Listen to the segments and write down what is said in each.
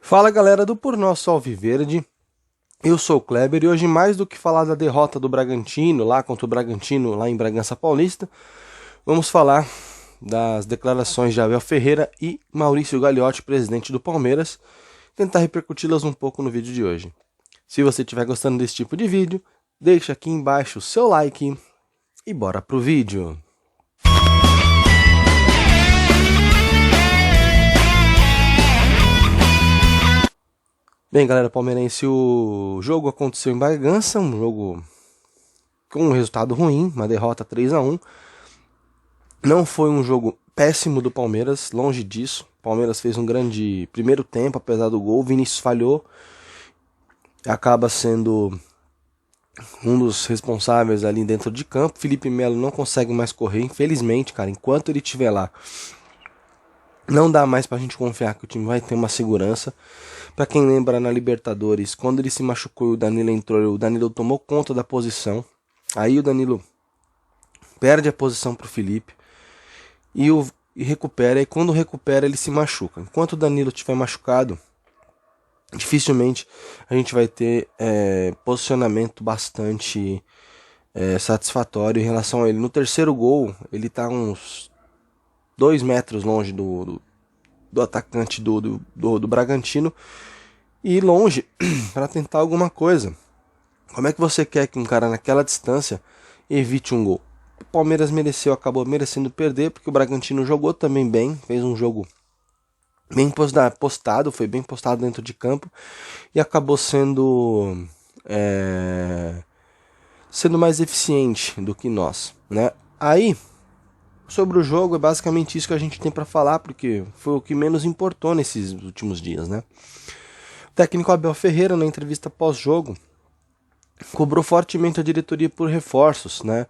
Fala galera do Por Nosso Alviverde, eu sou o Kleber e hoje, mais do que falar da derrota do Bragantino lá contra o Bragantino lá em Bragança Paulista, vamos falar das declarações de Abel Ferreira e Maurício Gagliotti, presidente do Palmeiras, tentar repercuti-las um pouco no vídeo de hoje. Se você estiver gostando desse tipo de vídeo, deixa aqui embaixo o seu like e bora pro vídeo. Bem, galera palmeirense, o jogo aconteceu em Bragança, um jogo com um resultado ruim, uma derrota 3-1. Não foi um jogo péssimo do Palmeiras, longe disso. O Palmeiras fez um grande primeiro tempo, apesar do gol. Vinícius falhou, acaba sendo um dos responsáveis ali dentro de campo. Felipe Melo não consegue mais correr, infelizmente, cara. Enquanto ele estiver lá, não dá mais pra gente confiar que o time vai ter uma segurança. Pra quem lembra, na Libertadores, quando ele se machucou e o Danilo entrou, o Danilo tomou conta da posição. Aí o Danilo perde a posição pro Felipe e recupera. E quando recupera, ele se machuca. Enquanto o Danilo estiver machucado, dificilmente a gente vai ter posicionamento bastante satisfatório em relação a ele. No terceiro gol, ele tá uns 2 metros longe do atacante do Bragantino e longe para tentar alguma coisa. Como é que você quer que um cara naquela distância evite um gol? O Palmeiras acabou merecendo perder, porque o Bragantino jogou também bem, fez um jogo bem postado, foi bem postado dentro de campo e acabou sendo mais eficiente do que nós, né? Aí, sobre o jogo, é basicamente isso que a gente tem para falar, porque foi o que menos importou nesses últimos dias, né? O técnico Abel Ferreira, na entrevista pós-jogo, cobrou fortemente a diretoria por reforços, né?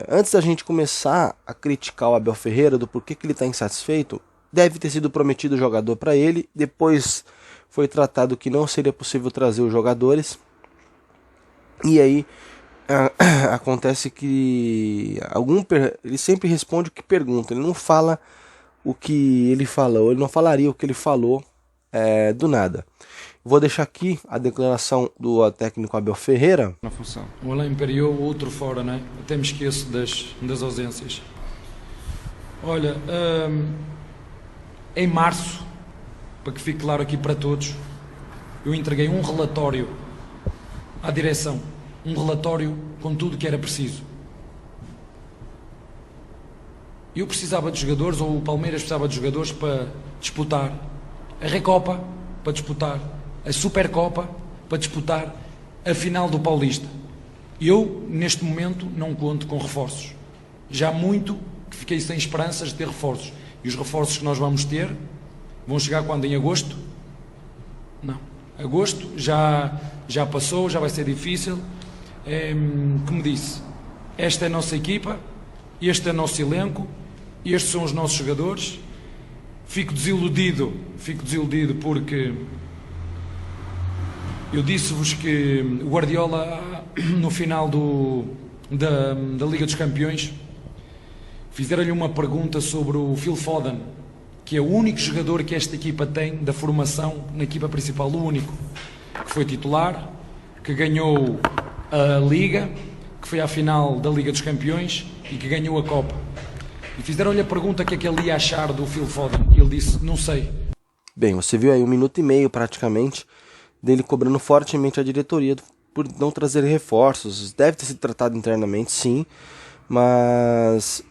Antes da gente começar a criticar o Abel Ferreira do porquê que ele está insatisfeito, deve ter sido prometido jogador para ele, depois foi tratado que não seria possível trazer os jogadores, e aí acontece que ele sempre responde o que pergunta, ele não fala o que ele falou, ele não falaria o que ele falou do nada. Vou deixar aqui a declaração do técnico Abel Ferreira. Na função. Um Alain imperiou, o outro fora, né? Até me esqueço das ausências. Olha, em março, para que fique claro aqui para todos, eu entreguei um relatório à direção. Um relatório com tudo que era preciso. Eu precisava de jogadores, ou o Palmeiras precisava de jogadores para disputar a Recopa, para disputar a Supercopa, para disputar a final do Paulista. Eu, neste momento, não conto com reforços. Já muito que fiquei sem esperanças de ter reforços. E os reforços que nós vamos ter vão chegar quando? Em agosto? Não. Agosto já passou, já vai ser difícil. Como disse, esta é a nossa equipa, este é o nosso elenco, estes são os nossos jogadores. Fico desiludido porque eu disse-vos que o Guardiola, no final da Liga dos Campeões, fizeram-lhe uma pergunta sobre o Phil Foden, que é o único jogador que esta equipa tem da formação na equipa principal, o único, que foi titular, que ganhou a Liga, que foi à final da Liga dos Campeões e que ganhou a Copa. E fizeram-lhe a pergunta o que é que ele ia achar do Phil Foden. E ele disse, não sei. Bem, você viu aí 1 minuto e meio praticamente dele cobrando fortemente a diretoria por não trazer reforços. Deve ter sido tratado internamente, sim, mas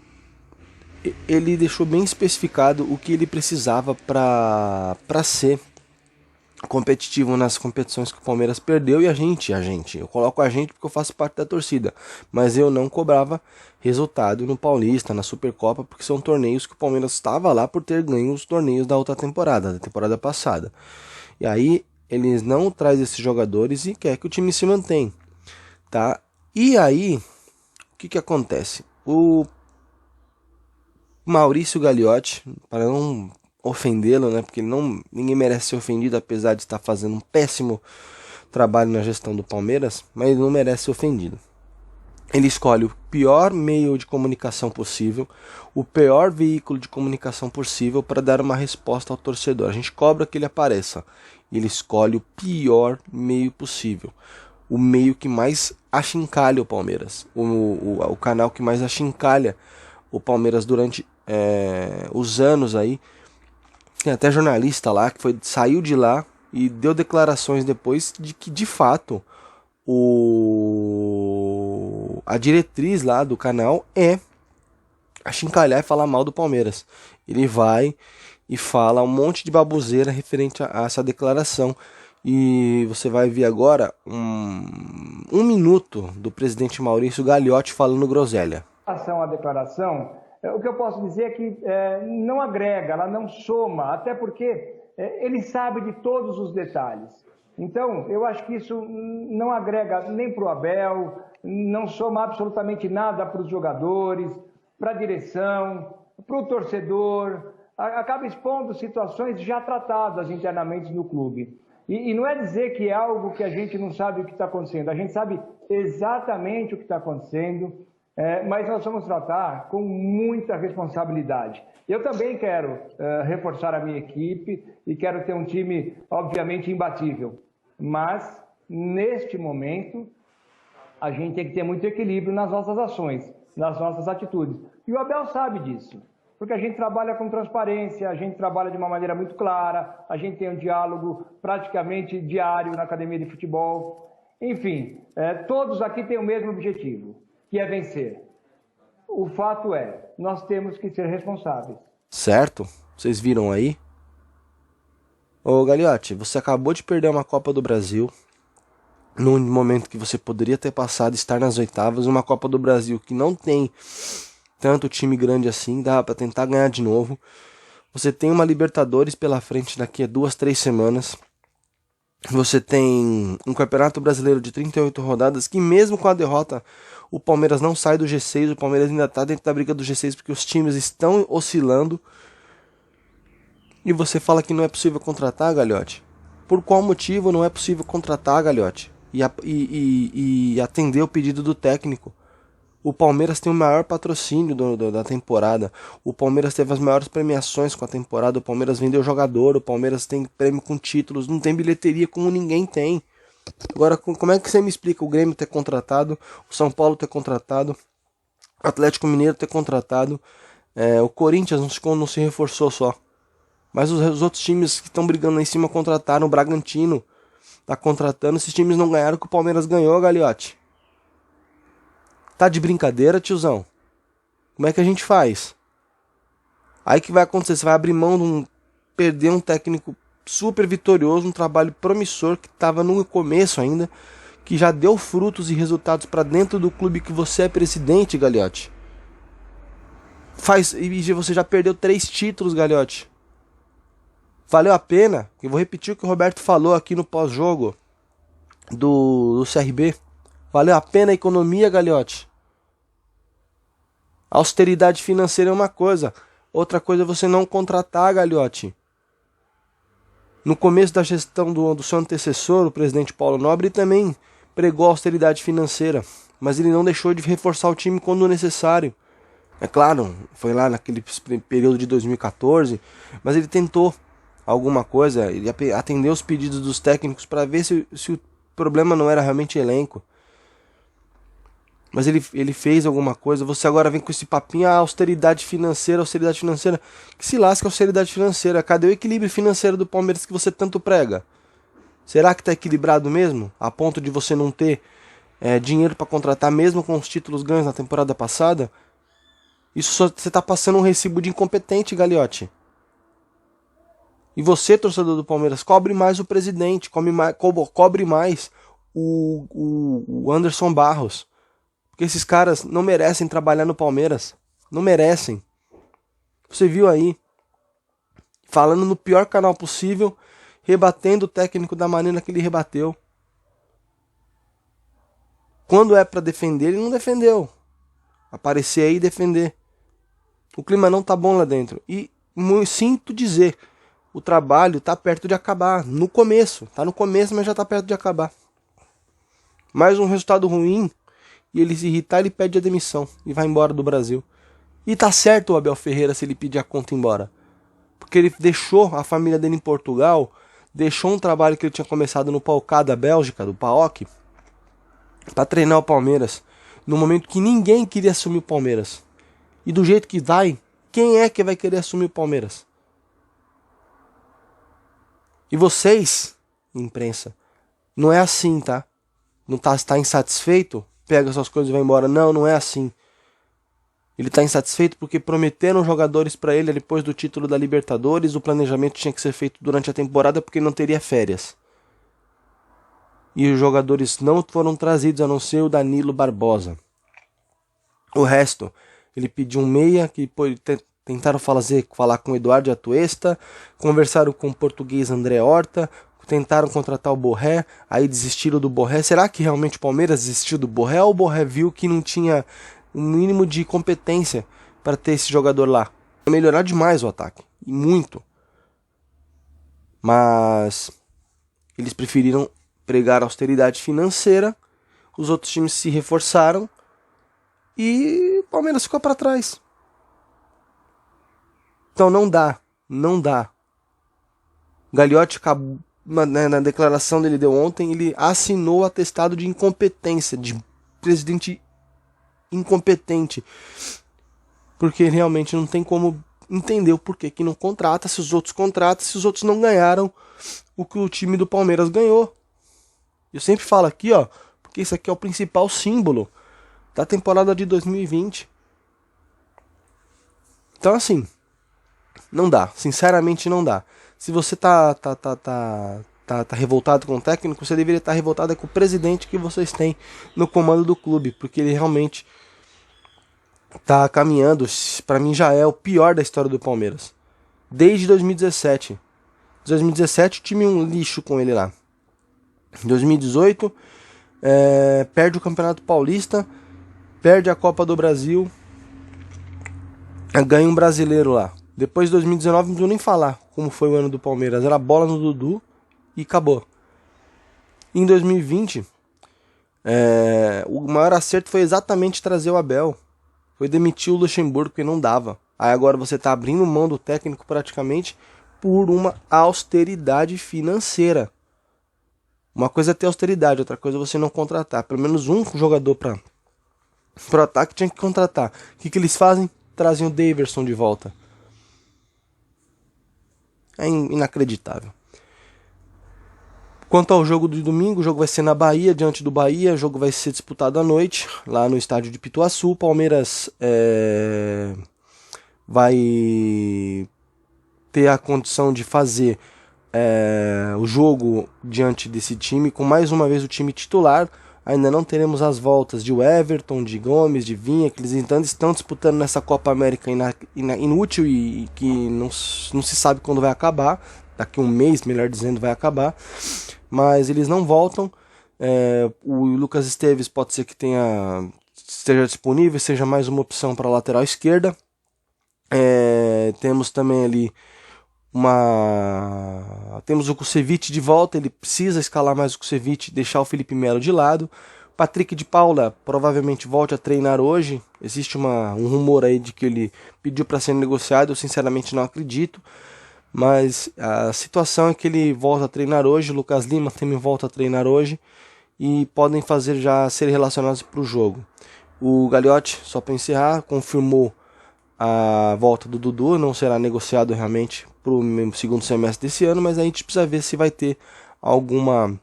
ele deixou bem especificado o que ele precisava para ser competitivo nas competições que o Palmeiras perdeu. E eu coloco a gente porque eu faço parte da torcida, mas eu não cobrava resultado no Paulista, na Supercopa, porque são torneios que o Palmeiras estava lá por ter ganho os torneios da outra temporada, da temporada passada. E aí eles não trazem esses jogadores e quer que o time se mantenha, tá? E aí o que acontece? O Maurício Gagliotti, para não ofendê-lo, né? Porque ninguém merece ser ofendido, apesar de estar fazendo um péssimo trabalho na gestão do Palmeiras, mas ele não merece ser ofendido. Ele escolhe o pior meio de comunicação possível, o pior veículo de comunicação possível para dar uma resposta ao torcedor. A gente cobra que ele apareça. Ele escolhe o pior meio possível. O meio que mais achincalha o Palmeiras. O canal que mais achincalha o Palmeiras durante os anos aí. Tem até jornalista lá que saiu de lá e deu declarações depois de que, de fato, a diretriz lá do canal é achincalhar e falar mal do Palmeiras. Ele vai e fala um monte de baboseira referente a essa declaração. E você vai ver agora um minuto do presidente Maurício Gagliotti falando groselha. Em relação à declaração, o que eu posso dizer é que não agrega, ela não soma, até porque ele sabe de todos os detalhes. Então, eu acho que isso não agrega nem para o Abel, não soma absolutamente nada para os jogadores, para a direção, para o torcedor. Acaba expondo situações já tratadas internamente no clube. E não é dizer que é algo que a gente não sabe o que está acontecendo. A gente sabe exatamente o que está acontecendo, mas nós vamos tratar com muita responsabilidade. Eu também quero reforçar a minha equipe e quero ter um time, obviamente, imbatível. Mas, neste momento, a gente tem que ter muito equilíbrio nas nossas ações, nas nossas atitudes. E o Abel sabe disso, porque a gente trabalha com transparência, a gente trabalha de uma maneira muito clara, a gente tem um diálogo praticamente diário na academia de futebol. Enfim, todos aqui têm o mesmo objetivo, que é vencer. O fato é, nós temos que ser responsáveis. Certo? Vocês viram aí? Ô Gagliotti, você acabou de perder uma Copa do Brasil, num momento que você poderia ter passado, estar nas oitavas, uma Copa do Brasil que não tem tanto time grande assim, dá pra tentar ganhar de novo. Você tem uma Libertadores pela frente daqui a 2-3 semanas. Você tem um Campeonato Brasileiro de 38 rodadas, que mesmo com a derrota, o Palmeiras não sai do G6, o Palmeiras ainda está dentro da briga do G6, porque os times estão oscilando. E você fala que não é possível contratar, Gagliotti? Por qual motivo não é possível contratar, Gagliotti? E atender o pedido do técnico? O Palmeiras tem o maior patrocínio da temporada. O Palmeiras teve as maiores premiações com a temporada. O Palmeiras vendeu jogador. O Palmeiras tem prêmio com títulos. Não tem bilheteria como ninguém tem. Agora, como é que você me explica o Grêmio ter contratado, o São Paulo ter contratado, o Atlético Mineiro ter contratado, o Corinthians não se reforçou só. Mas os outros times que estão brigando lá em cima contrataram. O Bragantino tá contratando. Esses times não ganharam, que o Palmeiras ganhou, Gagliotti. Tá de brincadeira, tiozão? Como é que a gente faz? Aí que vai acontecer? Você vai abrir mão de perder um técnico super vitorioso, um trabalho promissor que estava no começo ainda, que já deu frutos e resultados para dentro do clube que você é presidente, Gagliotti. E você já perdeu 3 títulos, Gagliotti. Valeu a pena? Eu vou repetir o que o Roberto falou aqui no pós-jogo do CRB. Valeu a pena a economia, Gagliotti? Austeridade financeira é uma coisa. Outra coisa é você não contratar, Gagliotti. No começo da gestão do seu antecessor, o presidente Paulo Nobre, ele também pregou austeridade financeira. Mas ele não deixou de reforçar o time quando necessário. É claro, foi lá naquele período de 2014, mas ele tentou alguma coisa, ele atendeu os pedidos dos técnicos para ver se o problema não era realmente elenco. Mas ele fez alguma coisa. Você agora vem com esse papinho, austeridade financeira. Que se lasca a austeridade financeira. Cadê o equilíbrio financeiro do Palmeiras que você tanto prega? Será que está equilibrado mesmo? A ponto de você não ter dinheiro para contratar mesmo com os títulos ganhos na temporada passada? Isso só você está passando um recibo de incompetente, Gagliotti. E você, torcedor do Palmeiras, cobre mais o presidente, cobre mais o Anderson Barros. Porque esses caras não merecem trabalhar no Palmeiras. Não merecem. Você viu aí, falando no pior canal possível, rebatendo o técnico da maneira que ele rebateu. Quando é pra defender, ele não defendeu. Aparecer aí e defender. O clima não tá bom lá dentro. E sinto dizer, o trabalho tá perto de acabar. No começo. Tá no começo, mas já tá perto de acabar. Mais um resultado ruim. e ele se irritar, ele pede a demissão e vai embora do Brasil. E tá certo o Abel Ferreira se ele pedir a conta embora. Porque ele deixou a família dele em Portugal, deixou um trabalho que ele tinha começado no PAOK da Bélgica, do PAOK, para treinar o Palmeiras, no momento que ninguém queria assumir o Palmeiras. E do jeito que vai, quem é que vai querer assumir o Palmeiras? E vocês, imprensa, não é assim, tá? Não está insatisfeito? Pega suas coisas e vai embora. Não, não é assim. Ele está insatisfeito porque prometeram jogadores para ele depois do título da Libertadores. O planejamento tinha que ser feito durante a temporada porque não teria férias. E os jogadores não foram trazidos, a não ser o Danilo Barbosa. O resto, ele pediu um meia que tentaram falar com o Eduardo Atuesta, conversaram com o português André Horta, tentaram contratar o Borré, aí desistiram do Borré. Será que realmente o Palmeiras desistiu do Borré ou o Borré viu que não tinha um mínimo de competência para ter esse jogador lá? Vai melhorar demais o ataque, e muito. Mas eles preferiram pregar austeridade financeira, os outros times se reforçaram e o Palmeiras ficou para trás. Então não dá. Gagliotti acabou, na declaração dele deu ontem, ele assinou o atestado de incompetência, de presidente incompetente, porque realmente não tem como entender o porquê que não contrata, se os outros contratam, se os outros não ganharam o que o time do Palmeiras ganhou. Eu sempre falo aqui, ó, porque isso aqui é o principal símbolo da temporada de 2020. Então assim, não dá, sinceramente não dá. Se você tá revoltado com o técnico, você deveria estar revoltado com o presidente que vocês têm no comando do clube, porque ele realmente tá caminhando, para mim já é o pior da história do Palmeiras. Desde 2017. 2017 o time é um lixo com ele lá. 2018 perde o Campeonato Paulista, perde a Copa do Brasil, ganha um brasileiro lá. Depois de 2019 não preciso nem falar como foi o ano do Palmeiras. Era bola no Dudu e acabou. Em 2020, o maior acerto foi exatamente trazer o Abel. Foi demitir o Luxemburgo, porque não dava. Aí agora você está abrindo mão do técnico praticamente por uma austeridade financeira. Uma coisa é ter austeridade, outra coisa é você não contratar. Pelo menos um jogador para o ataque tinha que contratar. O que eles fazem? Trazem o Daverson de volta. É inacreditável. Quanto ao jogo de domingo, o jogo vai ser na Bahia, diante do Bahia. O jogo vai ser disputado à noite, lá no estádio de Pituaçu. O Palmeiras vai ter a condição de fazer o jogo diante desse time, com mais uma vez o time titular. Ainda não teremos as voltas de Everton, de Gomes, de Vinha, que eles estão disputando nessa Copa América inútil e que não se sabe quando vai acabar. Daqui um mês, melhor dizendo, vai acabar. Mas eles não voltam. O Lucas Esteves pode ser que esteja disponível, seja mais uma opção para a lateral esquerda. Temos também ali temos o Kusevich de volta, ele precisa escalar mais o Kusevich e deixar o Felipe Melo de lado. Patrick de Paula provavelmente volte a treinar hoje. Existe um rumor aí de que ele pediu para ser negociado, eu sinceramente não acredito. Mas a situação é que ele volta a treinar hoje, o Lucas Lima também volta a treinar hoje e podem ser relacionados para o jogo. O Gagliotti, só para encerrar, confirmou a volta do Dudu, não será negociado realmente para o segundo semestre desse ano, mas a gente precisa ver se vai ter alguma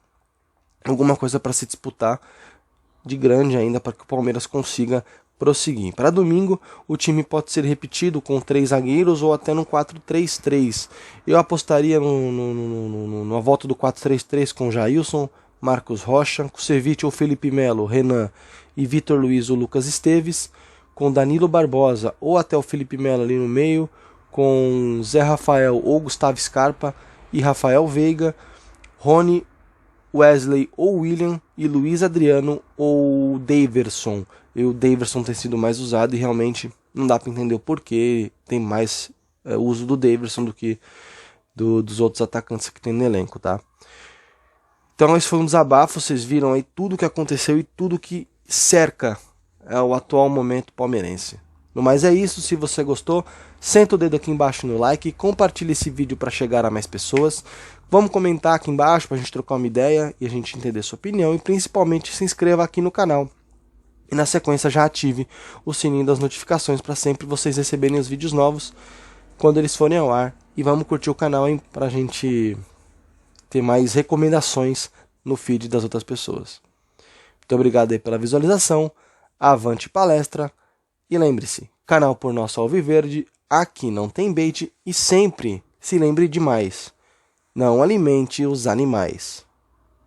coisa para se disputar de grande ainda para que o Palmeiras consiga prosseguir. Para domingo, o time pode ser repetido com 3 zagueiros ou até no 4-3-3. Eu apostaria na volta do 4-3-3 com Jailson, Marcos Rocha, Kusevich ou Felipe Melo, Renan e Vitor Luiz ou Lucas Esteves, com Danilo Barbosa ou até o Felipe Melo ali no meio, com Zé Rafael ou Gustavo Scarpa e Rafael Veiga, Rony, Wesley ou William e Luiz Adriano ou Daverson. O Daverson tem sido mais usado e realmente não dá para entender o porquê tem mais uso do Daverson do que dos outros atacantes que tem no elenco, tá? Então esse foi um desabafo, vocês viram aí tudo que aconteceu e tudo que cerca o atual momento palmeirense. No mais é isso, se você gostou, senta o dedo aqui embaixo no like, compartilhe esse vídeo para chegar a mais pessoas, vamos comentar aqui embaixo para a gente trocar uma ideia e a gente entender sua opinião, e principalmente se inscreva aqui no canal. E na sequência já ative o sininho das notificações para sempre vocês receberem os vídeos novos quando eles forem ao ar. E vamos curtir o canal para a gente ter mais recomendações no feed das outras pessoas. Muito obrigado aí pela visualização, avante palestra, e lembre-se, canal por nosso Alviverde, aqui não tem bait, e sempre se lembre de mais, não alimente os animais.